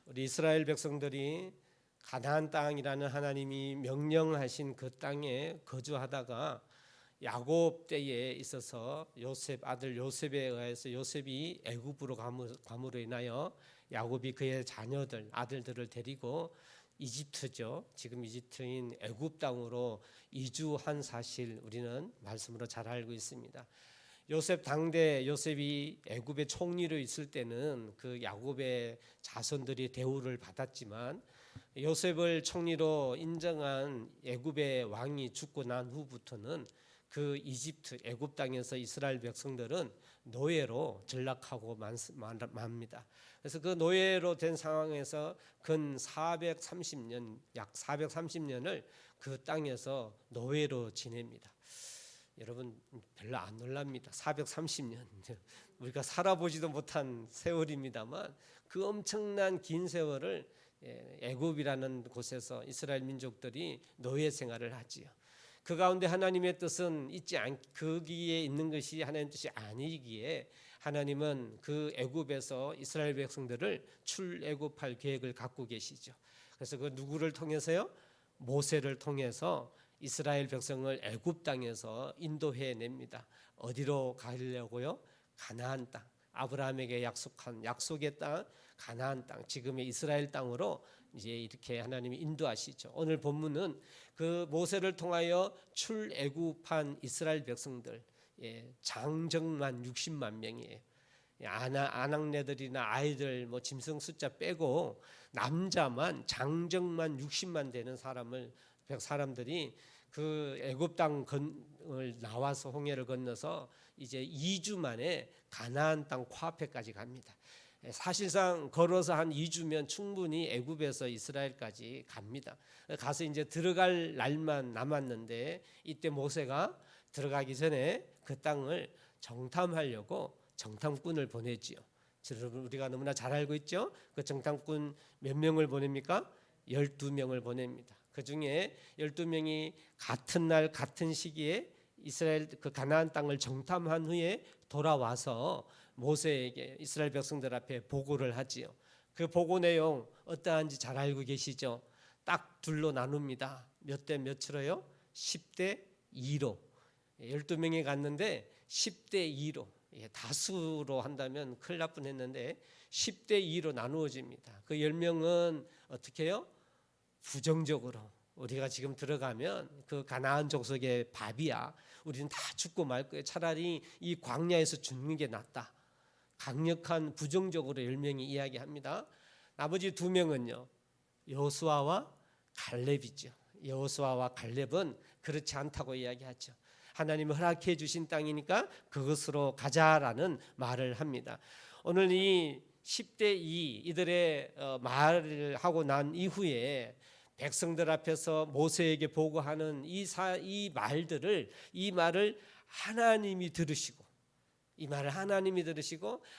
우리 이스라엘 백성들이 가나안 땅이라는 하나님이 명령하신 그 땅에 거주하다가 야곱 때에 있어서 요셉 아들 요셉에 의해서 요셉이 애굽으로 감으로 인하여 야곱이 그의 자녀들 아들들을 데리고 이집트죠. 지금 이집트인 애굽 땅으로 이주한 사실 우리는 말씀으로 잘 알고 있습니다. 요셉 당대 요셉이 애굽의 총리로 있을 때는 그 야곱의 자손들이 대우를 받았지만 요셉을 총리로 인정한 애굽의 왕이 죽고 난 후부터는 그 이집트 애굽 땅에서 이스라엘 백성들은 노예로 전락하고 맙니다. 그래서 그 노예로 된 상황에서 근 430년 약 430년을 그 땅에서 노예로 지냅니다. 여러분 별로 안 놀랍니다. 430년 우리가 살아보지도 못한 세월입니다만 그 엄청난 긴 세월을 애굽이라는 곳에서 이스라엘 민족들이 노예 생활을 하지요. 그 가운데 하나님의 뜻은 거기에 있는 것이 하나님의 뜻이 아니기에 하나님은 그 애굽에서 이스라엘 백성들을 출애굽할 계획을 갖고 계시죠. 그래서 그 누구를 통해서요? 모세를 통해서 이스라엘 백성을 애굽 땅에서 인도해 냅니다. 어디로 가려고요? 가나안 땅. 아브라함에게 약속한 약속의 땅, 가나안 땅, 지금의 이스라엘 땅으로 이제 이렇게 하나님이 인도하시죠. 오늘 본문은 그 모세를 통하여 출애굽한 이스라엘 백성들, 장정만 60만 명이에요. 아낙네들이나 아이들 뭐 짐승 숫자 빼고 남자만 장정만 60만 되는 사람들이 그 애굽 땅을 나와서 홍해를 건너서 이제 2주 만에 가나안 땅 코앞에까지 갑니다. 사실상 걸어서 한 2주면 충분히 애굽에서 이스라엘까지 갑니다. 가서 이제 들어갈 날만 남았는데 이때 모세가 들어가기 전에 그 땅을 정탐하려고 정탐꾼을 보내지요. 우리가 너무나 잘 알고 있죠. 그 정탐꾼 몇 명을 보냅니까? 12명을 보냅니다. 그 중에 12명이 같은 날 같은 시기에 이스라엘 그 가나안 땅을 정탐한 후에 돌아와서 모세에게 이스라엘 백성들 앞에 보고를 하지요. 그 보고 내용 어떠한지 잘 알고 계시죠? 딱 둘로 나눕니다. 몇 대 몇으로요? 10대 2로. 12명이 갔는데 10대 2로. 다수로 한다면 큰일 날 뻔했는데 10대 2로 나누어집니다. 그 10명은 어떻게 해요? 부정적으로 우리가 지금 들어가면 그 가나안 족속의 밥이야. 우리는 다 죽고 말 거예요. 차라리 이 광야에서 죽는 게 낫다. 강력한 부정적으로 10명이 이야기합니다. 나머지 2명은요. 여호수아와 갈렙이죠. 여호수아와 갈렙은 그렇지 않다고 이야기하죠. 하나님이 허락해 주신 땅이니까 그것으로 가자라는 말을 합니다. 오늘 이 10대 2 이들의 말을 하고 난 이후에 백성들 앞에서 모세에게 보고하는 이 말을 하나님이 들으시고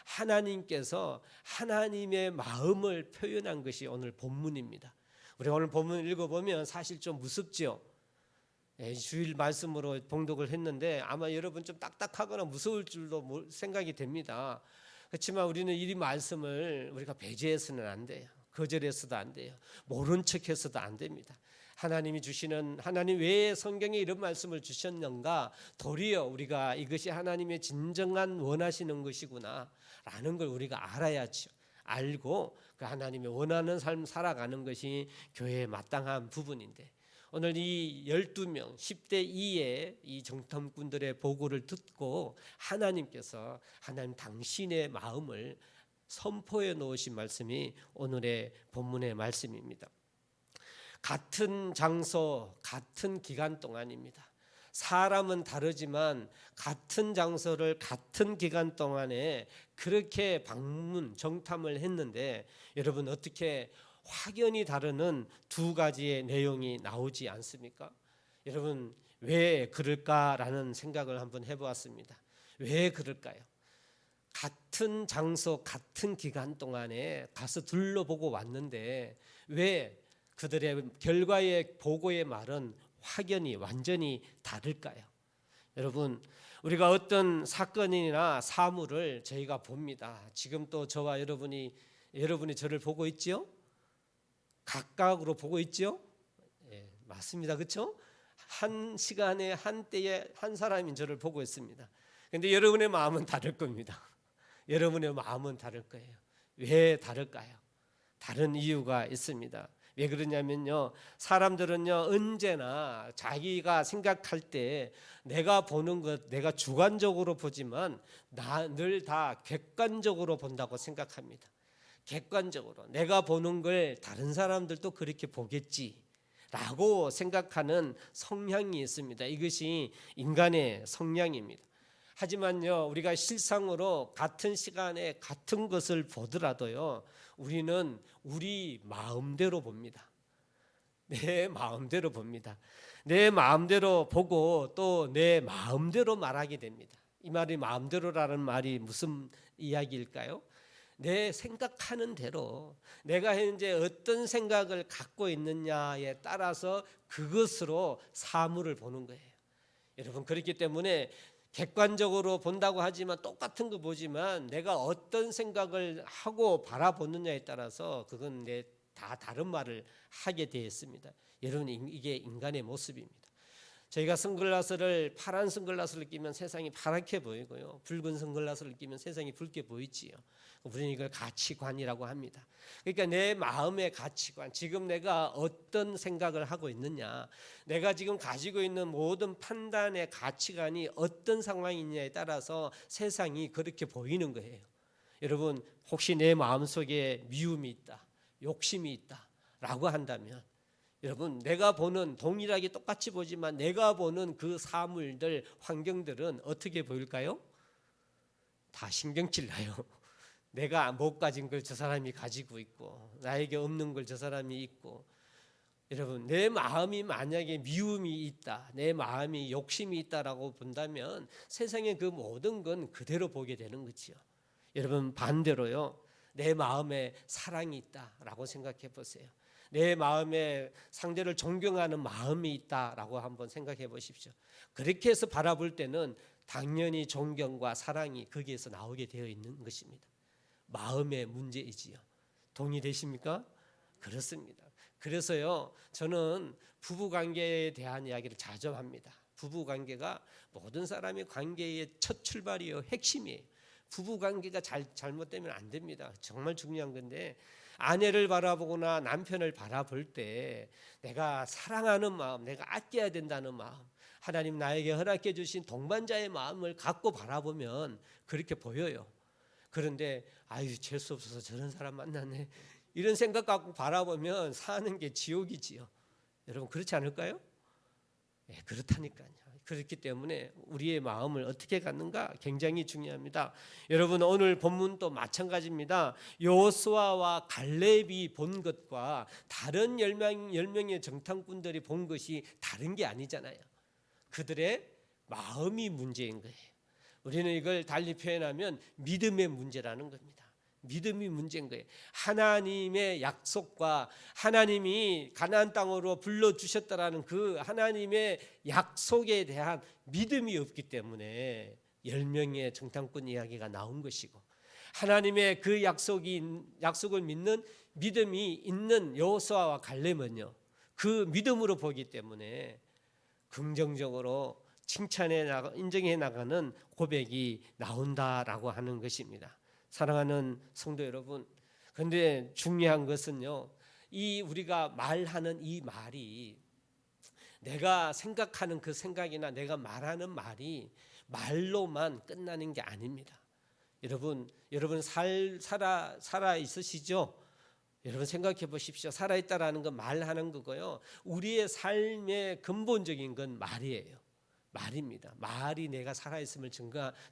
하나님께서 하나님의 마음을 표현한 것이 오늘 본문입니다. 우리가 오늘 본문 읽어보면 사실 좀 무섭죠. 주일 말씀으로 봉독을 했는데 아마 여러분 좀 딱딱하거나 무서울 줄도 생각이 됩니다. 그렇지만 우리는 이 말씀을 우리가 배제해서는 안 돼요. 거절해서도 안 돼요. 모른 척해서도 안 됩니다. 하나님 왜 성경에 이런 말씀을 주셨는가? 도리어 우리가 이것이 하나님의 진정한 원하시는 것이구나 라는 걸 우리가 알아야죠. 알고 그 하나님이 원하는 삶 살아가는 것이 교회의 마땅한 부분인데 오늘 이 12명 10대 2의 이 정탐꾼들의 보고를 듣고 하나님께서 하나님 당신의 마음을 선포해 놓으신 말씀이 오늘의 본문의 말씀입니다. 같은 장소, 같은 기간 동안입니다. 사람은 다르지만 같은 장소를 같은 기간 동안에 그렇게 정탐을 했는데 여러분 어떻게 확연히 다르는 두 가지의 내용이 나오지 않습니까? 여러분 왜 그럴까라는 생각을 한번 해보았습니다. 왜 그럴까요? 같은 장소, 같은 기간 동안에 가서 둘러보고 왔는데 왜 그들의 결과의 보고의 말은 확연히 완전히 다를까요? 여러분 우리가 어떤 사건이나 사물을 저희가 봅니다. 지금 또 저와 여러분이 저를 보고 있지요? 각각으로 보고 있죠? 예, 맞습니다. 그렇죠? 한 시간에 한 때에 한 사람이 저를 보고 있습니다. 근데 여러분의 마음은 다를 겁니다. 여러분의 마음은 다를 거예요. 왜 다를까요? 다른 이유가 있습니다. 왜 그러냐면요, 사람들은요 언제나 자기가 생각할 때 내가 보는 것, 내가 주관적으로 보지만 늘 다 객관적으로 본다고 생각합니다. 객관적으로 내가 보는 걸 다른 사람들도 그렇게 보겠지 라고 생각하는 성향이 있습니다. 이것이 인간의 성향입니다. 하지만요, 우리가 실상으로 같은 시간에 같은 것을 보더라도요, 우리는 우리 마음대로 봅니다. 내 마음대로 봅니다. 내 마음대로 보고 또 내 마음대로 말하게 됩니다. 이 말이 마음대로라는 말이 무슨 이야기일까요? 내 생각하는 대로 내가 현재 어떤 생각을 갖고 있느냐에 따라서 그것으로 사물을 보는 거예요. 여러분, 그렇기 때문에 객관적으로 본다고 하지만 똑같은 거 보지만 내가 어떤 생각을 하고 바라보느냐에 따라서 그건 다 다른 말을 하게 되어 있습니다. 여러분, 이게 인간의 모습입니다. 저희가 선글라스를 파란 선글라스를 끼면 세상이 파랗게 보이고요, 붉은 선글라스를 끼면 세상이 붉게 보이지요. 우리는 이걸 가치관이라고 합니다. 그러니까 내 마음의 가치관, 지금 내가 어떤 생각을 하고 있느냐, 내가 지금 가지고 있는 모든 판단의 가치관이 어떤 상황이냐에 따라서 세상이 그렇게 보이는 거예요. 여러분, 혹시 내 마음속에 미움이 있다, 욕심이 있다라고 한다면 여러분, 내가 보는, 동일하게 똑같이 보지만 내가 보는 그 사물들, 환경들은 어떻게 보일까요? 다 신경질 나요. 내가 못 가진 걸 저 사람이 가지고 있고 나에게 없는 걸 저 사람이 있고. 여러분, 내 마음이 만약에 미움이 있다, 내 마음이 욕심이 있다라고 본다면 세상의 그 모든 건 그대로 보게 되는 거지요. 여러분, 반대로요, 내 마음에 사랑이 있다라고 생각해 보세요. 내 마음에 상대를 존경하는 마음이 있다라고 한번 생각해 보십시오. 그렇게 해서 바라볼 때는 당연히 존경과 사랑이 거기에서 나오게 되어 있는 것입니다. 마음의 문제이지요. 동의되십니까? 그렇습니다. 그래서요, 저는 부부관계에 대한 이야기를 자주 합니다. 부부관계가 모든 사람의 관계의 첫 출발이요, 핵심이에요. 부부관계가 잘못되면 안 됩니다. 정말 중요한 건데, 아내를 바라보거나 남편을 바라볼 때 내가 사랑하는 마음, 내가 아껴야 된다는 마음, 하나님 나에게 허락해 주신 동반자의 마음을 갖고 바라보면 그렇게 보여요. 그런데 아유, 재수 없어서 저런 사람 만났네, 이런 생각 갖고 바라보면 사는 게 지옥이지요. 여러분, 그렇지 않을까요? 네, 그렇다니까요. 그렇기 때문에 우리의 마음을 어떻게 갖는가 굉장히 중요합니다. 여러분, 오늘 본문도 마찬가지입니다. 여호수아와 갈렙이 본 것과 다른 10명의 정탐꾼들이 본 것이 다른 게 아니잖아요. 그들의 마음이 문제인 거예요. 우리는 이걸 달리 표현하면 믿음의 문제라는 겁니다. 믿음이 문제인 거예요. 하나님의 약속과 하나님이 가나안 땅으로 불러주셨다라는 그 하나님의 약속에 대한 믿음이 없기 때문에 10명의 정탐꾼 이야기가 나온 것이고, 하나님의 그 약속을 믿는 믿음이 있는 여호수아와 갈렙은요, 그 믿음으로 보기 때문에 긍정적으로 인정해 나가는 고백이 나온다라고 하는 것입니다. 사랑하는 성도 여러분, 그런데 중요한 것은요, 이 우리가 말하는 이 말이, 내가 생각하는 그 생각이나 내가 말하는 말이 말로만 끝나는 게 아닙니다. 여러분 살아 있으시죠? 여러분 생각해 보십시오. 살아있다라는 건 말하는 거고요, 우리의 삶의 근본적인 건 말이에요. 말입니다. 말이 내가 살아있음을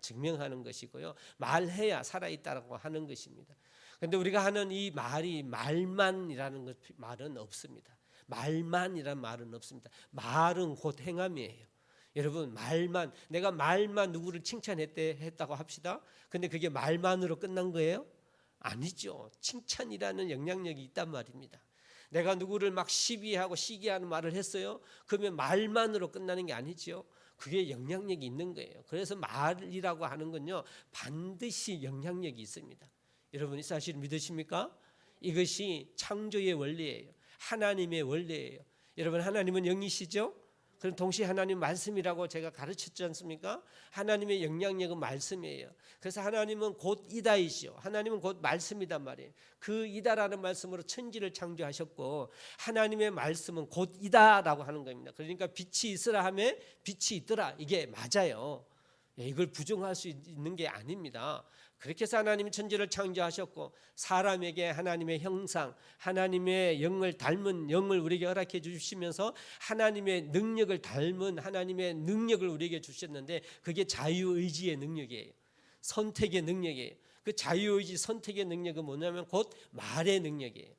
증명하는 것이고요, 말해야 살아있다라고 하는 것입니다. 그런데 우리가 하는 이 말이 말만이라는 말은 없습니다. 말만이란 말은 없습니다. 말은 곧 행함이에요. 여러분, 내가 말만 누구를 칭찬했다고 합시다. 근데 그게 말만으로 끝난 거예요? 아니죠. 칭찬이라는 영향력이 있단 말입니다. 내가 누구를 막 시비하고 시기하는 말을 했어요. 그러면 말만으로 끝나는 게 아니죠. 그게 영향력이 있는 거예요. 그래서 말이라고 하는 건요, 반드시 영향력이 있습니다. 여러분, 이 사실 믿으십니까? 이것이 창조의 원리예요. 하나님의 원리예요. 여러분, 하나님은 영이시죠? 그럼 동시에 하나님 말씀이라고 제가 가르쳤지 않습니까? 하나님의 영향력은 말씀이에요. 그래서 하나님은 곧 이다이시오. 하나님은 곧 말씀이단 말이에요. 그 이다라는 말씀으로 천지를 창조하셨고, 하나님의 말씀은 곧 이다라고 하는 겁니다. 그러니까 빛이 있으라 하면 빛이 있더라, 이게 맞아요. 이걸 부정할 수 있는 게 아닙니다. 그렇게 해서 하나님이 천지를 창조하셨고, 사람에게 하나님의 형상, 하나님의 영을 닮은 영을 우리에게 허락해 주시면서 하나님의 능력을 닮은 하나님의 능력을 우리에게 주셨는데, 그게 자유의지의 능력이에요. 선택의 능력이에요. 그 자유의지 선택의 능력은 뭐냐면 곧 말의 능력이에요.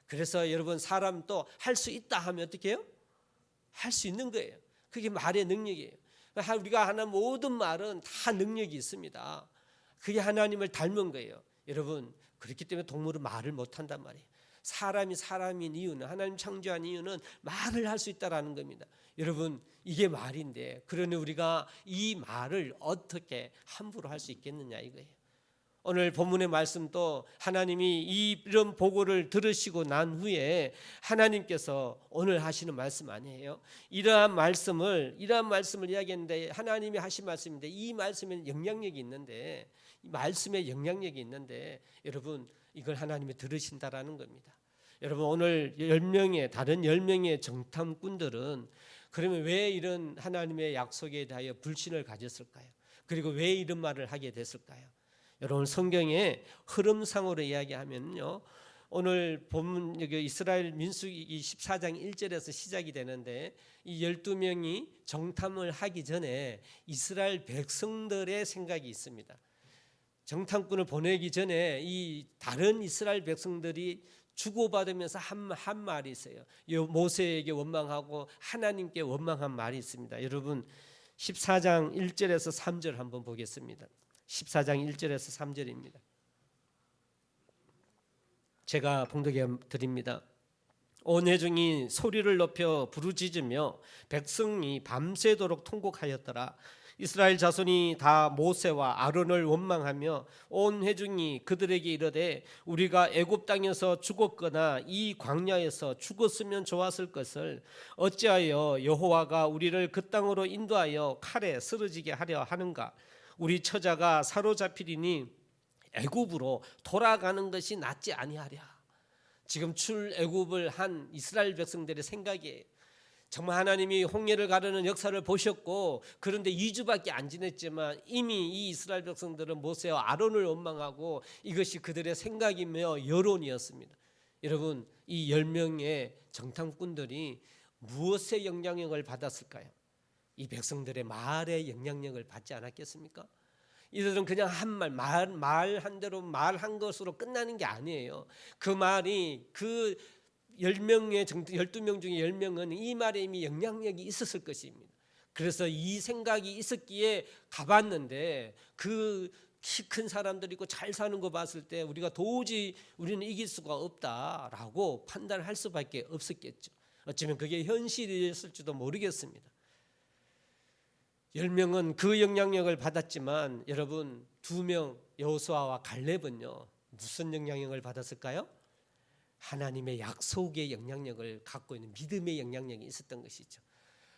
그래서 여러분, 사람도 할 수 있다 하면 어떻게 해요? 할 수 있는 거예요. 그게 말의 능력이에요. 우리가 하는 모든 말은 다 능력이 있습니다. 그게 하나님을 닮은 거예요. 여러분, 그렇기 때문에 동물은 말을 못한단 말이에요. 사람이 사람인 이유는, 하나님 창조한 이유는 말을 할 수 있다는 겁니다. 여러분, 이게 말인데, 그러니 우리가 이 말을 어떻게 함부로 할 수 있겠느냐 이거예요. 오늘 본문의 말씀도 하나님이 이런 보고를 들으시고 난 후에 하나님께서 오늘 하시는 말씀 아니에요. 이러한 말씀을 이야기했는데, 하나님이 하신 말씀인데, 이 말씀에는 영향력이 있는데, 이 말씀에 영향력이 있는데, 여러분, 이걸 하나님이 들으신다라는 겁니다. 여러분, 오늘 다른 10명의 정탐꾼들은 그러면 왜 이런 하나님의 약속에 대하여 불신을 가졌을까요? 그리고 왜 이런 말을 하게 됐을까요? 여러분, 성경의 흐름상으로 이야기하면요, 오늘 본문 여기 이스라엘 민수기 14장 1절에서 시작이 되는데, 이 12명이 정탐을 하기 전에 이스라엘 백성들의 생각이 있습니다. 정탐꾼을 보내기 전에 이 다른 이스라엘 백성들이 주고받으면서 한 말이 있어요. 모세에게 원망하고 하나님께 원망한 말이 있습니다. 여러분, 14장 1절에서 3절 한번 보겠습니다. 14장 1절에서 3절입니다. 제가 봉독해 드립니다. 온 회중이 소리를 높여 부르짖으며 백성이 밤새도록 통곡하였더라. 이스라엘 자손이 다 모세와 아론을 원망하며 온 회중이 그들에게 이르되, 우리가 애굽 땅에서 죽었거나 이 광야에서 죽었으면 좋았을 것을 어찌하여 여호와가 우리를 그 땅으로 인도하여 칼에 쓰러지게 하려 하는가? 우리 처자가 사로잡히리니 애굽으로 돌아가는 것이 낫지 아니하랴. 지금 출애굽을 한 이스라엘 백성들의 생각이에요. 정말 하나님이 홍해를 가르는 역사를 보셨고, 그런데 2주밖에 안 지냈지만 이미 이 이스라엘 백성들은 모세와 아론을 원망하고 이것이 그들의 생각이며 여론이었습니다. 여러분, 이 10명의 정탐꾼들이 무엇의 영향력을 받았을까요? 이 백성들의 말의 영향력을 받지 않았겠습니까? 이들은 그냥 한 말한 대로 말한 것으로 끝나는 게 아니에요. 그 말이 그 12명 중에 10명은 이 말에 이미 영향력이 있었을 것입니다. 그래서 이 생각이 있었기에 가봤는데, 그 키 큰 사람들 있고 잘 사는 거 봤을 때 우리가 도저히 우리는 이길 수가 없다라고 판단할 수밖에 없었겠죠. 어쩌면 그게 현실이었을지도 모르겠습니다. 10명은 그 영향력을 받았지만, 여러분, 2명 여호수아와 갈렙은요, 무슨 영향력을 받았을까요? 하나님의 약속의 영향력을 갖고 있는 믿음의 영향력이 있었던 것이죠.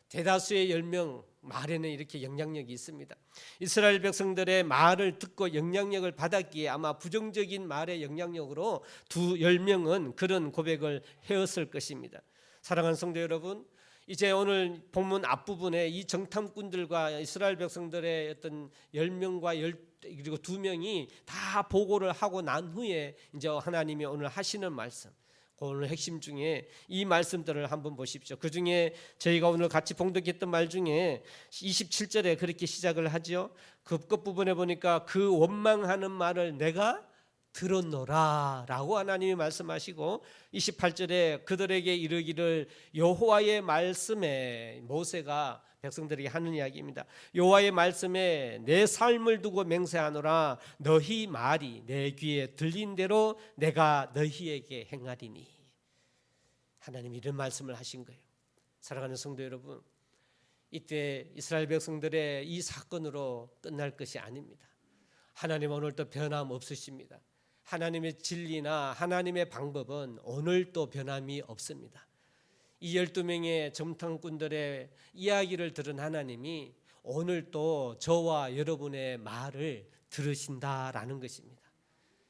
대다수의 10명 말에는 이렇게 영향력이 있습니다. 이스라엘 백성들의 말을 듣고 영향력을 받았기에 아마 부정적인 말의 영향력으로 10명은 그런 고백을 해왔을 것입니다. 사랑하는 성도 여러분, 이제 오늘 본문 앞부분에 이 정탐꾼들과 이스라엘 백성들의 어떤 10명과 그리고 2명이 다 보고를 하고 난 후에 이제 하나님이 오늘 하시는 말씀, 오늘 핵심 중에 이 말씀들을 한번 보십시오. 그 중에 저희가 오늘 같이 봉독했던 말 중에 27절에 그렇게 시작을 하죠. 그 끝부분에 보니까 그 원망하는 말을 내가 들었노라 라고 하나님이 말씀하시고, 28절에 그들에게 이르기를, 여호와의 말씀에, 모세가 백성들에게 하는 이야기입니다. 여호와의 말씀에 내 삶을 두고 맹세하노라. 너희 말이 내 귀에 들린 대로 내가 너희에게 행하리니. 하나님이 이런 말씀을 하신 거예요. 사랑하는 성도 여러분, 이때 이스라엘 백성들의 이 사건으로 끝날 것이 아닙니다. 하나님 오늘도 변함없으십니다. 하나님의 진리나 하나님의 방법은 오늘도 변함이 없습니다. 이 12명의 정탐꾼들의 이야기를 들은 하나님이 오늘도 저와 여러분의 말을 들으신다라는 것입니다.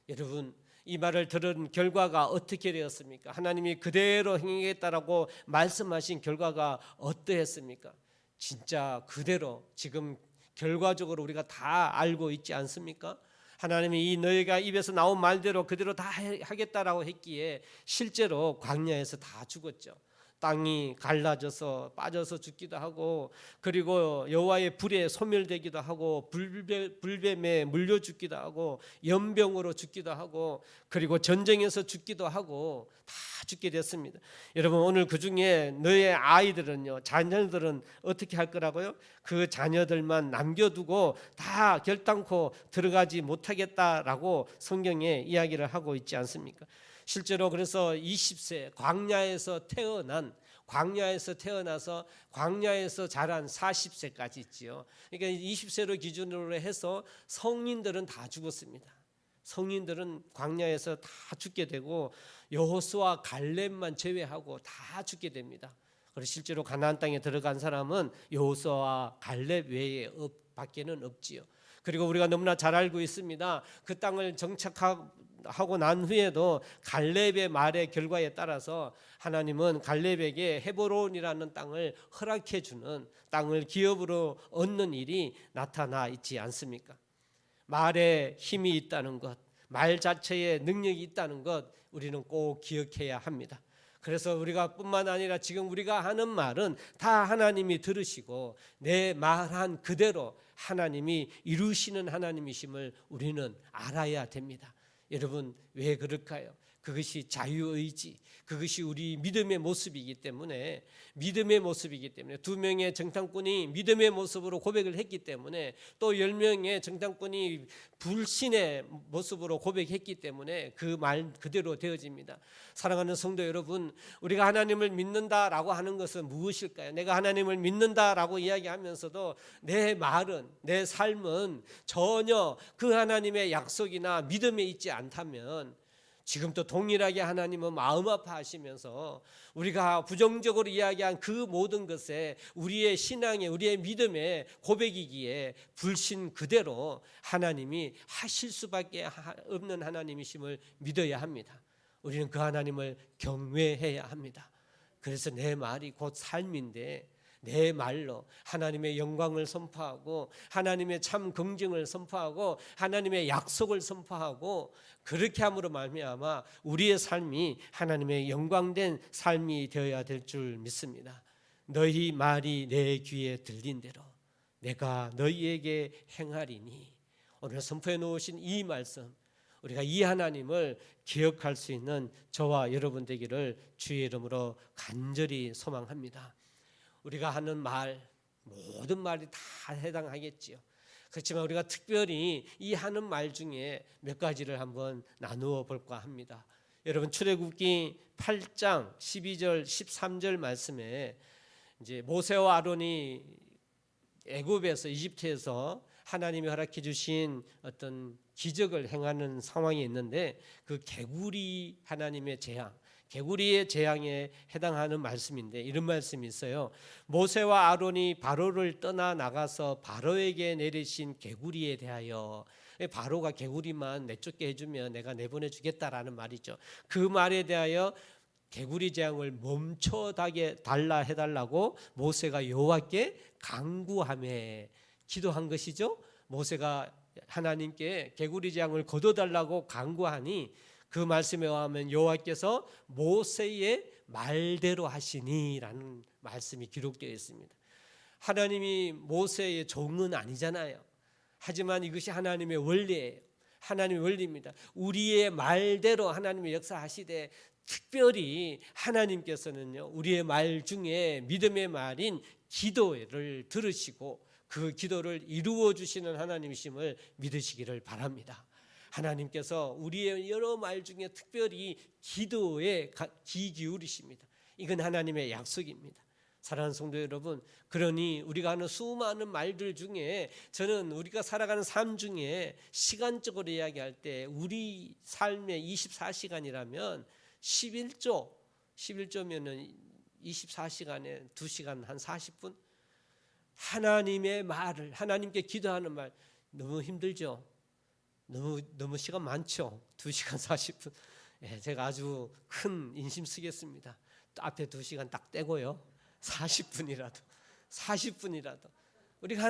여러분, 이 말을 들은 결과가 어떻게 되었습니까? 하나님이 그대로 행하겠다라고 말씀하신 결과가 어떠했습니까? 진짜 그대로 지금 결과적으로 우리가 다 알고 있지 않습니까? 하나님이 이 너희가 입에서 나온 말대로 그대로 다 하겠다라고 했기에 실제로 광야에서 다 죽었죠. 땅이 갈라져서 빠져서 죽기도 하고, 그리고 여호와의 불에 소멸되기도 하고, 불뱀에 물려 죽기도 하고, 연병으로 죽기도 하고, 그리고 전쟁에서 죽기도 하고 다 죽게 됐습니다. 여러분, 오늘 그 중에 너의 아이들은요, 자녀들은 어떻게 할 거라고요? 그 자녀들만 남겨두고 다 결단코 들어가지 못하겠다라고 성경에 이야기를 하고 있지 않습니까? 실제로 그래서 20세 광야에서 태어나서 광야에서 자란 40세까지 있지요. 그러니까 20세로 기준으로 해서 성인들은 다 죽었습니다. 성인들은 광야에서 다 죽게 되고 여호수아 갈렙만 제외하고 다 죽게 됩니다. 그리고 실제로 가나안 땅에 들어간 사람은 여호수아 갈렙 외에 밖에는 없지요. 그리고 우리가 너무나 잘 알고 있습니다. 그 땅을 정착하고 난 후에도 갈렙의 말의 결과에 따라서 하나님은 갈렙에게 헤브론이라는 땅을 허락해 주는, 땅을 기업으로 얻는 일이 나타나 있지 않습니까? 말에 힘이 있다는 것, 말 자체에 능력이 있다는 것 우리는 꼭 기억해야 합니다. 그래서 우리가 뿐만 아니라 지금 우리가 하는 말은 다 하나님이 들으시고 내 말한 그대로 하나님이 이루시는 하나님이심을 우리는 알아야 됩니다. 여러분, 왜 그럴까요? 그것이 자유의지, 그것이 우리 믿음의 모습이기 때문에, 두 명의 정탐꾼이 믿음의 모습으로 고백을 했기 때문에, 또 10명의 정탐꾼이 불신의 모습으로 고백했기 때문에 그 말 그대로 되어집니다. 사랑하는 성도 여러분, 우리가 하나님을 믿는다라고 하는 것은 무엇일까요? 내가 하나님을 믿는다라고 이야기하면서도 내 말은, 내 삶은 전혀 그 하나님의 약속이나 믿음에 있지 않다면, 지금도 동일하게 하나님은 마음 아파하시면서 우리가 부정적으로 이야기한 그 모든 것에 우리의 신앙의, 우리의 믿음의 고백이기에 불신 그대로 하나님이 하실 수밖에 없는 하나님이심을 믿어야 합니다. 우리는 그 하나님을 경외해야 합니다. 그래서 내 말이 곧 삶인데, 내 말로 하나님의 영광을 선포하고 하나님의 참 긍정을 선포하고 하나님의 약속을 선포하고, 그렇게 함으로 말미암아 우리의 삶이 하나님의 영광된 삶이 되어야 될 줄 믿습니다. 너희 말이 내 귀에 들린 대로 내가 너희에게 행하리니. 오늘 선포해 놓으신 이 말씀, 우리가 이 하나님을 기억할 수 있는 저와 여러분 되기를 주의 이름으로 간절히 소망합니다. 우리가 하는 말, 모든 말이 다 해당하겠지요. 그렇지만 우리가 특별히 이 하는 말 중에 몇 가지를 한번 나누어 볼까 합니다. 여러분, 출애굽기 8장 12절 13절 말씀에 이제 모세와 아론이 애굽에서, 이집트에서 하나님이 허락해 주신 어떤 기적을 행하는 상황이 있는데, 그 개구리 하나님의 재앙, 개구리의 재앙에 해당하는 말씀인데, 이런 말씀이 있어요. 모세와 아론이 바로를 떠나 나가서 바로에게 내리신 개구리에 대하여, 바로가 개구리만 내쫓게 해주면 내가 내보내 주겠다라는 말이죠. 그 말에 대하여 개구리 재앙을 멈춰 달라 해달라고 모세가 여호와께 간구하며 기도한 것이죠. 모세가 하나님께 개구리 재앙을 거둬달라고 간구하니 그 말씀에 의하면 여호와께서 모세의 말대로 하시니라는 말씀이 기록되어 있습니다. 하나님이 모세의 종은 아니잖아요. 하지만 이것이 하나님의 원리예요. 하나님의 원리입니다. 우리의 말대로 하나님의 역사하시되, 특별히 하나님께서는요, 우리의 말 중에 믿음의 말인 기도를 들으시고 그 기도를 이루어 주시는 하나님이심을 믿으시기를 바랍니다. 하나님께서 우리의 여러 말 중에 특별히 기도에 귀 기울이십니다. 이건 하나님의 약속입니다. 사랑하는 성도 여러분, 그러니 우리가 하는 수많은 말들 중에 저는 우리가 살아가는 삶 중에 시간적으로 이야기할 때 우리 삶의 24시간이라면 11조면은 24시간에 2시간 한 40분 하나님의 말을, 하나님께 기도하는 말 너무 힘들죠. 너무 시간 많죠. 2시간 40분. 제가 아주 큰 인심 쓰겠습니다. 앞에 2시간 딱 떼고요. 40분이라도 우리가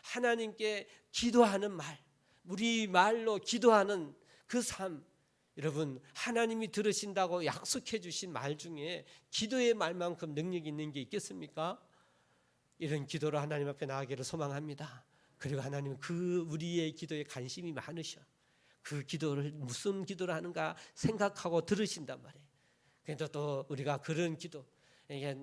하나님께 기도하는 말, 우리 말로 기도하는 그 삶, 여러분 하나님이 들으신다고 약속해 주신 말 중에 기도의 말만큼 능력이 있는 게 있겠습니까? 이런 기도로 하나님 앞에 나아가기를 소망합니다. 그리고 하나님은 그 우리의 기도에 관심이 많으셔. 그 기도를 무슨 기도를 하는가 생각하고 들으신단 말이에요. 그런데 또 우리가 그런 기도, 이게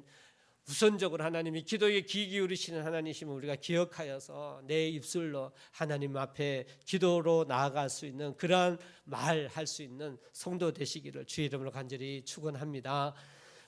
우선적으로 하나님이 기도에 귀 기울이시는 하나님이심을 우리가 기억하여서 내 입술로 하나님 앞에 기도로 나아갈 수 있는 그러한 말할 수 있는 성도 되시기를 주의 이름으로 간절히 축원합니다.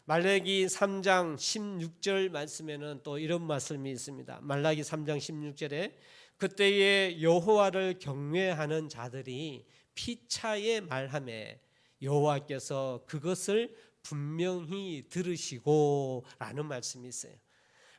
말라기 3장 16절 말씀에는 또 이런 말씀이 있습니다. 말라기 3장 16절에 그때에 여호와를 경외하는 자들이 피차에 말하매 여호와께서 그것을 분명히 들으시고 라는 말씀이 있어요.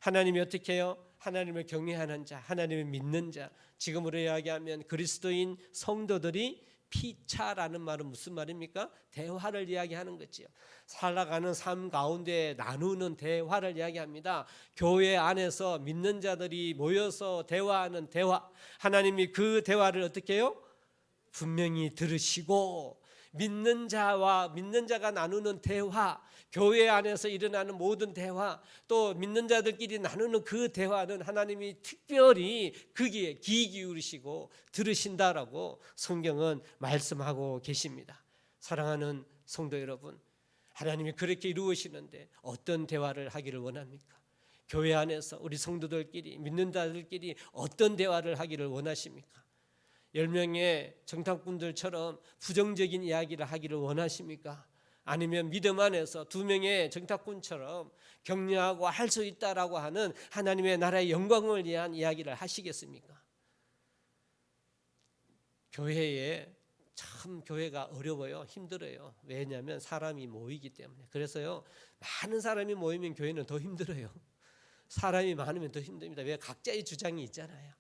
하나님이 어떻게 해요? 하나님을 경외하는 자, 하나님을 믿는 자, 지금으로 이야기하면 그리스도인 성도들이 피차라는 말은 무슨 말입니까? 대화를 이야기하는 거지요. 살아가는 삶 가운데 나누는 대화를 이야기합니다. 교회 안에서 믿는 자들이 모여서 대화하는 대화, 하나님이 그 대화를 어떻게 해요? 분명히 들으시고 믿는 자가 나누는 대화, 교회 안에서 일어나는 모든 대화, 또 믿는 자들끼리 나누는 그 대화는 하나님이 특별히 거기에 귀 기울이시고 들으신다라고 성경은 말씀하고 계십니다. 사랑하는 성도 여러분, 하나님이 그렇게 이루시는데 어떤 대화를 하기를 원합니까? 교회 안에서 우리 성도들끼리, 믿는 자들끼리 어떤 대화를 하기를 원하십니까? 10명의 정탐꾼들처럼 부정적인 이야기를 하기를 원하십니까? 아니면 믿음 안에서 2명의 정탐꾼처럼 격려하고 할 수 있다라고 하는 하나님의 나라의 영광을 위한 이야기를 하시겠습니까? 교회가 어려워요. 힘들어요. 왜냐하면 사람이 모이기 때문에. 그래서요, 많은 사람이 모이면 교회는 더 힘들어요. 사람이 많으면 더 힘듭니다. 왜? 각자의 주장이 있잖아요.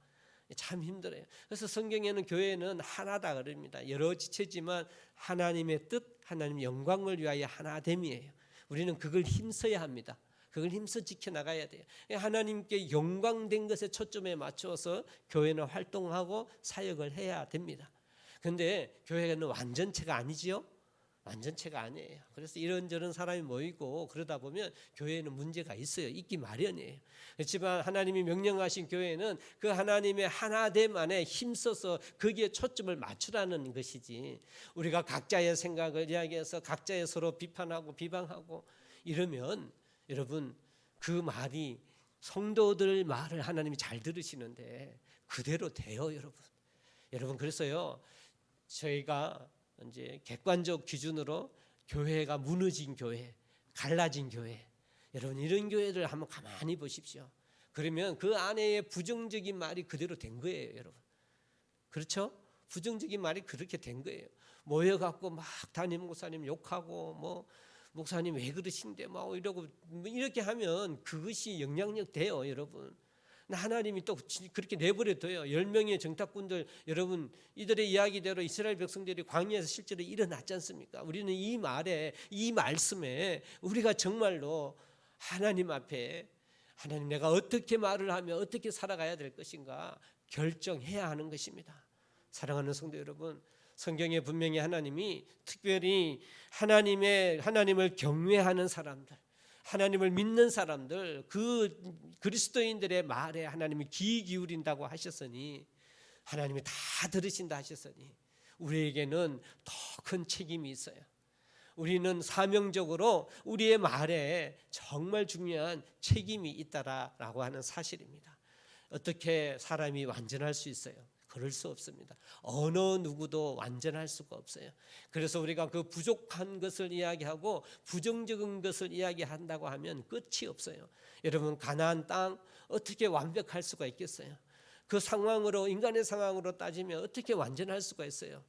참 힘들어요. 그래서 성경에는 교회는 하나다 그럽니다. 여러 지체지만 하나님의 뜻, 하나님의 영광을 위하여 하나됨이에요. 우리는 그걸 힘써야 합니다. 그걸 힘써 지켜나가야 돼요. 하나님께 영광된 것에 초점에 맞춰서 교회는 활동하고 사역을 해야 됩니다. 그런데 교회는 완전체가 아니지요. 완전체가 아니에요. 그래서 이런저런 사람이 모이고 그러다 보면 교회에는 문제가 있어요. 있기 마련이에요. 그렇지만 하나님이 명령하신 교회는 그 하나님의 하나됨 안에 힘써서 거기에 초점을 맞추라는 것이지, 우리가 각자의 생각을 이야기해서 각자의 서로 비판하고 비방하고 이러면 여러분 그 말이 성도들 말을 하나님이 잘 들으시는데 그대로 돼요. 여러분 그래서요, 저희가 이제 객관적 기준으로 교회가 무너진 교회, 갈라진 교회, 여러분 이런 교회들 한번 가만히 보십시오. 그러면 그 안에 부정적인 말이 그대로 된 거예요, 여러분. 그렇죠? 부정적인 말이 그렇게 된 거예요. 모여갖고 막 담임 목사님 욕하고 뭐 목사님 왜 그러신데 막 이러고 이렇게 하면 그것이 영향력 돼요, 여러분. 하나님이 또 그렇게 내버려둬요. 10명의 정탐꾼들, 여러분 이들의 이야기대로 이스라엘 백성들이 광야에서 실제로 일어났지 않습니까? 우리는 이 말에, 이 말씀에 우리가 정말로 하나님 앞에, 하나님 내가 어떻게 말을 하며 어떻게 살아가야 될 것인가 결정해야 하는 것입니다. 사랑하는 성도 여러분, 성경에 분명히 하나님이 특별히 하나님을 경외하는 사람들, 하나님을 믿는 사람들, 그 그리스도인들의 말에 하나님이 귀 기울인다고 하셨으니, 하나님이 다 들으신다 하셨으니 우리에게는 더 큰 책임이 있어요. 우리는 사명적으로 우리의 말에 정말 중요한 책임이 있다라고 하는 사실입니다. 어떻게 사람이 완전할 수 있어요? 그럴 수 없습니다. 어느 누구도 완전할 수가 없어요. 그래서 우리가 그 부족한 것을 이야기하고 부정적인 것을 이야기한다고 하면 끝이 없어요. 여러분, 가나안 땅 어떻게 완벽할 수가 있겠어요? 그 상황으로, 인간의 상황으로 따지면 어떻게 완전할 수가 있어요?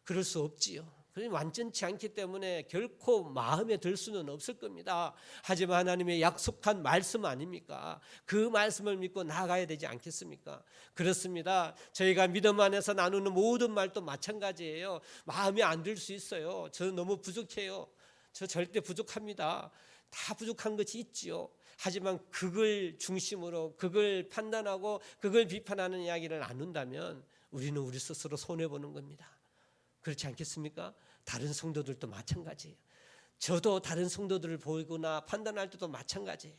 그럴 수 없지요. 완전치 않기 때문에 결코 마음에 들 수는 없을 겁니다. 하지만 하나님의 약속한 말씀 아닙니까? 그 말씀을 믿고 나아가야 되지 않겠습니까? 그렇습니다. 저희가 믿음 안에서 나누는 모든 말도 마찬가지예요. 마음에 안 들 수 있어요. 저 너무 부족해요. 저 절대 부족합니다. 다 부족한 것이 있지요. 하지만 그걸 중심으로 그걸 판단하고 그걸 비판하는 이야기를 나눈다면 우리는 우리 스스로 손해보는 겁니다. 그렇지 않겠습니까? 다른 성도들도 마찬가지예요. 저도 다른 성도들을 보거나 판단할 때도 마찬가지예요.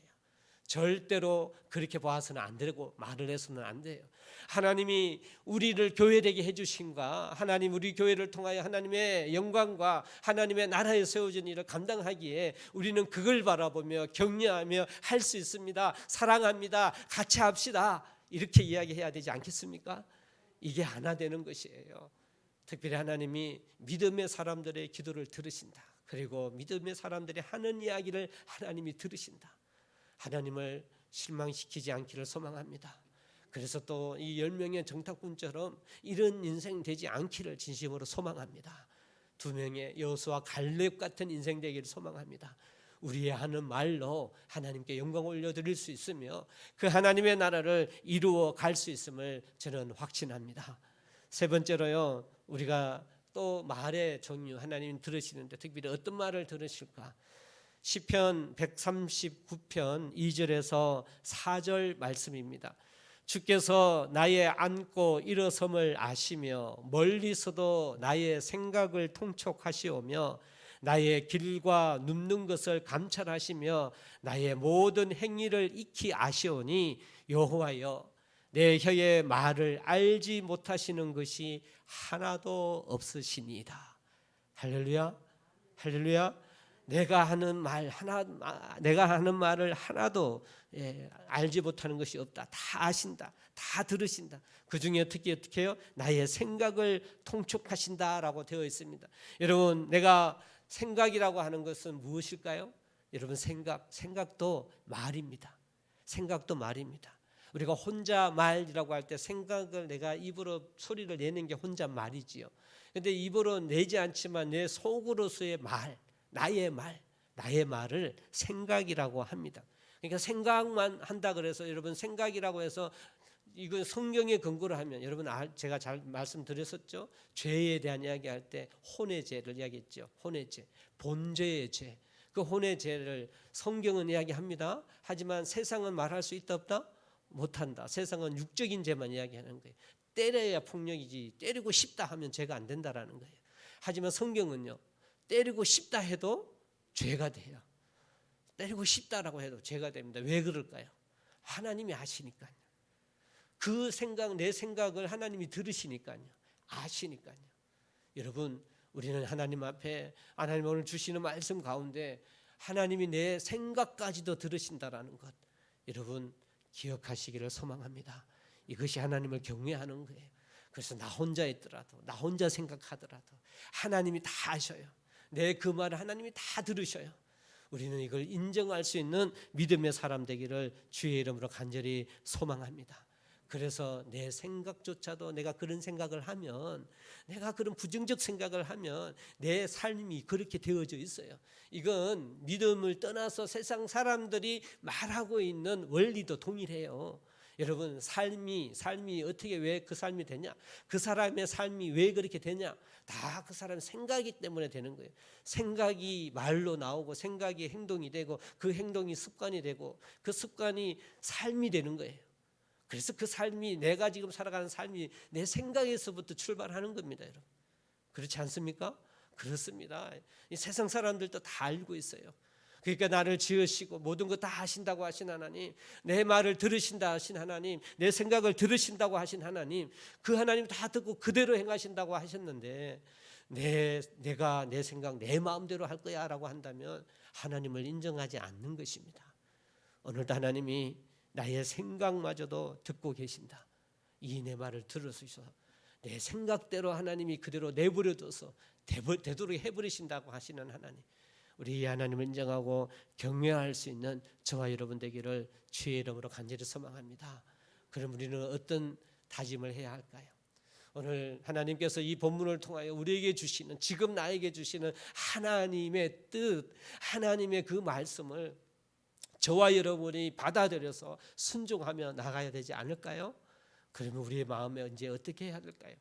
절대로 그렇게 봐서는 안 되고 말을 해서는 안 돼요. 하나님이 우리를 교회되게 해주신가, 하나님 우리 교회를 통하여 하나님의 영광과 하나님의 나라에 세워진 일을 감당하기에 우리는 그걸 바라보며 격려하며 할 수 있습니다. 사랑합니다. 같이 합시다. 이렇게 이야기해야 되지 않겠습니까? 이게 하나 되는 것이에요. 특별히 하나님이 믿음의 사람들의 기도를 들으신다. 그리고 믿음의 사람들이 하는 이야기를 하나님이 들으신다. 하나님을 실망시키지 않기를 소망합니다. 그래서 또 이 10명의 정탐꾼처럼 이런 인생 되지 않기를 진심으로 소망합니다. 2명의 여호수아 갈렙 같은 인생 되기를 소망합니다. 우리의 하는 말로 하나님께 영광 올려드릴 수 있으며 그 하나님의 나라를 이루어 갈 수 있음을 저는 확신합니다. 세 번째로요, 우리가 또 말의 종류, 하나님 들으시는데 특별히 어떤 말을 들으실까? 시편 139편 2절에서 4절 말씀입니다. 주께서 나의 앉고 일어섬을 아시며 멀리서도 나의 생각을 통촉하시오며 나의 길과 눕는 것을 감찰하시며 나의 모든 행위를 익히 아시오니 여호와여, 내 혀의 말을 알지 못하시는 것이 하나도 없으시니이다. 할렐루야, 할렐루야. 내가 하는 말을 하나도 알지 못하는 것이 없다. 다 아신다. 다 들으신다. 그 중에 어떻게 해요? 나의 생각을 통촉하신다라고 되어 있습니다. 여러분, 내가 생각이라고 하는 것은 무엇일까요? 여러분, 생각도 말입니다. 생각도 말입니다. 우리가 혼자 말이라고 할 때 생각을 내가 입으로 소리를 내는 게 혼자 말이지요. 그런데 입으로 내지 않지만 내 속으로서의 말, 나의 말을 생각이라고 합니다. 그러니까 생각만 한다 그래서 여러분, 생각이라고 해서 이건 성경에 근거로 하면 여러분, 제가 잘 말씀드렸었죠. 죄에 대한 이야기할 때 혼의 죄를 이야기했죠. 혼의 죄, 본죄의 죄. 그 혼의 죄를 성경은 이야기합니다. 하지만 세상은 말할 수 있다 없다? 못한다. 세상은 육적인 죄만 이야기하는 거예요. 때려야 폭력이지 때리고 싶다 하면 죄가 안 된다라는 거예요. 하지만 성경은요, 때리고 싶다 해도 죄가 돼요. 때리고 싶다라고 해도 죄가 됩니다. 왜 그럴까요? 하나님이 아시니까요. 그 생각, 내 생각을 하나님이 들으시니까요. 아시니까요. 여러분, 우리는 하나님 앞에, 하나님 오늘 주시는 말씀 가운데 하나님이 내 생각까지도 들으신다라는 것, 여러분 기억하시기를 소망합니다. 이것이 하나님을 경외하는 거예요. 그래서 나 혼자 있더라도, 나 혼자 생각하더라도 하나님이 다 아셔요. 내 그 말을 하나님이 다 들으셔요. 우리는 이걸 인정할 수 있는 믿음의 사람 되기를 주의 이름으로 간절히 소망합니다. 그래서 내 생각조차도 내가 그런 생각을 하면, 내가 그런 부정적 생각을 하면 내 삶이 그렇게 되어져 있어요. 이건 믿음을 떠나서 세상 사람들이 말하고 있는 원리도 동일해요. 여러분, 삶이 어떻게, 왜 그 삶이 되냐? 그 사람의 삶이 왜 그렇게 되냐? 다 그 사람의 생각이기 때문에 되는 거예요. 생각이 말로 나오고 생각이 행동이 되고 그 행동이 습관이 되고 그 습관이 삶이 되는 거예요. 그래서 그 삶이, 내가 지금 살아가는 삶이 내 생각에서부터 출발하는 겁니다, 여러분. 그렇지 않습니까? 그렇습니다. 이 세상 사람들도 다 알고 있어요. 그러니까 나를 지으시고 모든 것 다 하신다고 하신 하나님, 내 말을 들으신다 하신 하나님, 내 생각을 들으신다고 하신 하나님, 그 하나님 다 듣고 그대로 행하신다고 하셨는데, 내가 내 생각, 내 마음대로 할 거야 라고 한다면 하나님을 인정하지 않는 것입니다. 오늘도 하나님이 나의 생각마저도 듣고 계신다. 이 내 말을 들으셔서 내 생각대로 하나님이 그대로 내버려둬서 되도록 해버리신다고 하시는 하나님, 우리 이 하나님을 인정하고 경외할 수 있는 저와 여러분 되기를 주의 이름으로 간절히 소망합니다. 그럼 우리는 어떤 다짐을 해야 할까요? 오늘 하나님께서 이 본문을 통하여 우리에게 주시는, 지금 나에게 주시는 하나님의 뜻, 하나님의 그 말씀을 저와 여러분이 받아들여서 순종하며 나가야 되지 않을까요? 그러면 우리의 마음에 이제 어떻게 해야 될까요?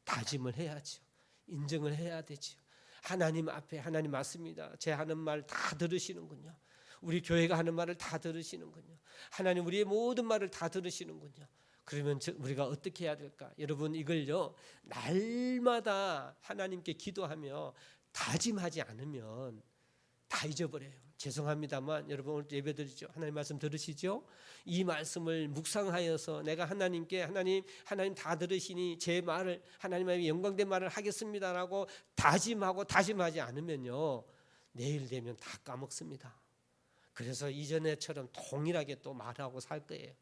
다짐을 해야죠. 인정을 해야 되죠. 하나님 앞에, 하나님 맞습니다, 제 하는 말 다 들으시는군요. 우리 교회가 하는 말을 다 들으시는군요. 하나님 우리의 모든 말을 다 들으시는군요. 그러면 우리가 어떻게 해야 될까? 여러분, 이걸요, 날마다 하나님께 기도하며 다짐하지 않으면 다 잊어버려요. 죄송합니다만 여러분, 오늘 예배드리죠. 하나님 말씀 들으시죠? 이 말씀을 묵상하여서 내가 하나님께 하나님 다 들으시니 제 말을, 하나님의 영광된 말을 하겠습니다라고 다짐하고 다짐하지 않으면요, 내일 되면 다 까먹습니다. 그래서 이전에처럼 동일하게 또 말하고 살 거예요.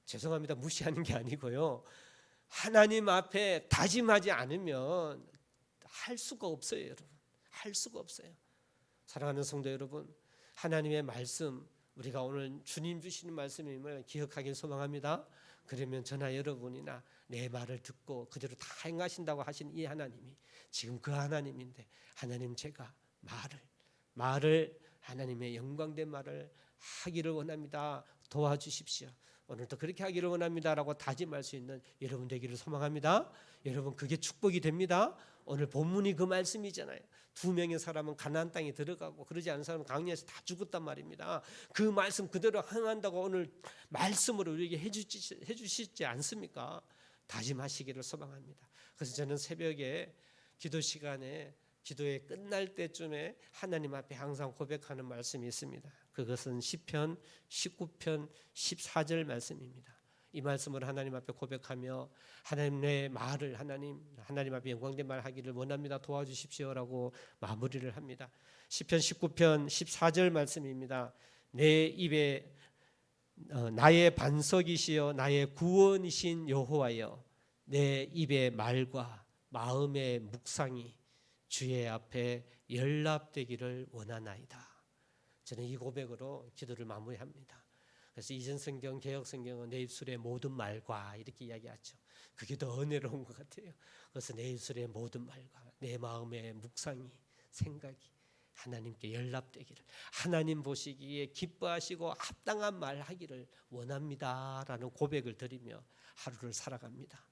죄송합니다, 무시하는 게 아니고요, 하나님 앞에 다짐하지 않으면 할 수가 없어요. 여러분, 할 수가 없어요. 사랑하는 성도 여러분, 하나님의 말씀, 우리가 오늘 주님 주시는 말씀임을 기억하길 소망합니다. 그러면 저나 여러분이나 내 말을 듣고 그대로 다 행하신다고 하신 이 하나님이 지금 그 하나님인데, 하나님 제가 말을 하나님의 영광된 말을 하기를 원합니다, 도와주십시오. 오늘도 그렇게 하기를 원합니다라고 다짐할 수 있는 여러분 되기를 소망합니다. 여러분, 그게 축복이 됩니다. 오늘 본문이 그 말씀이잖아요. 2명의 사람은 가나안 땅에 들어가고 그러지 않은 사람은 광야에서 다 죽었단 말입니다. 그 말씀 그대로 행한다고 오늘 말씀으로 우리에게 해주시지 않습니까? 다짐하시기를 소망합니다. 그래서 저는 새벽에 기도 시간에, 기도에 끝날 때쯤에 하나님 앞에 항상 고백하는 말씀이 있습니다. 그것은 시편 19편 14절 말씀입니다. 이 말씀을 하나님 앞에 고백하며 하나님의 말을 하나님 앞에 영광된 말 하기를 원합니다, 도와주십시오라고 마무리를 합니다. 시편 19편 14절 말씀입니다. 내 입에 나의 반석이시여 나의 구원이신 여호와여, 내 입의 말과 마음의 묵상이 주의 앞에 연락되기를 원하나이다. 저는 이 고백으로 기도를 마무리합니다. 그래서 이전 성경, 개혁 성경은 내 입술의 모든 말과 이렇게 이야기하죠. 그게 더 은혜로운 것 같아요. 그래서 내 입술의 모든 말과 내 마음의 묵상이, 생각이 하나님께 연락되기를, 하나님 보시기에 기뻐하시고 합당한 말 하기를 원합니다라는 고백을 드리며 하루를 살아갑니다.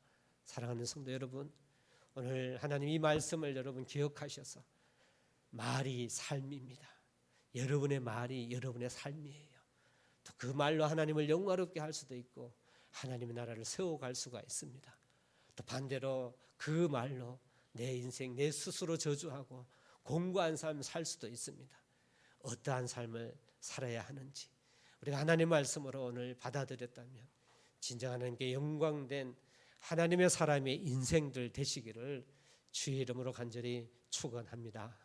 사랑하는 성도 여러분, 오늘 하나님 이 말씀을 여러분 기억하셔서, 말이 삶입니다. 여러분의 말이 여러분의 삶이에요. 또 그 말로 하나님을 영광롭게 할 수도 있고 하나님의 나라를 세워갈 수가 있습니다. 또 반대로 그 말로 내 인생, 내 스스로 저주하고 공고한 삶을 살 수도 있습니다. 어떠한 삶을 살아야 하는지 우리가 하나님의 말씀으로 오늘 받아들였다면 진정 하나님께 영광된 하나님의 사람의 인생들 되시기를 주의 이름으로 간절히 축원합니다.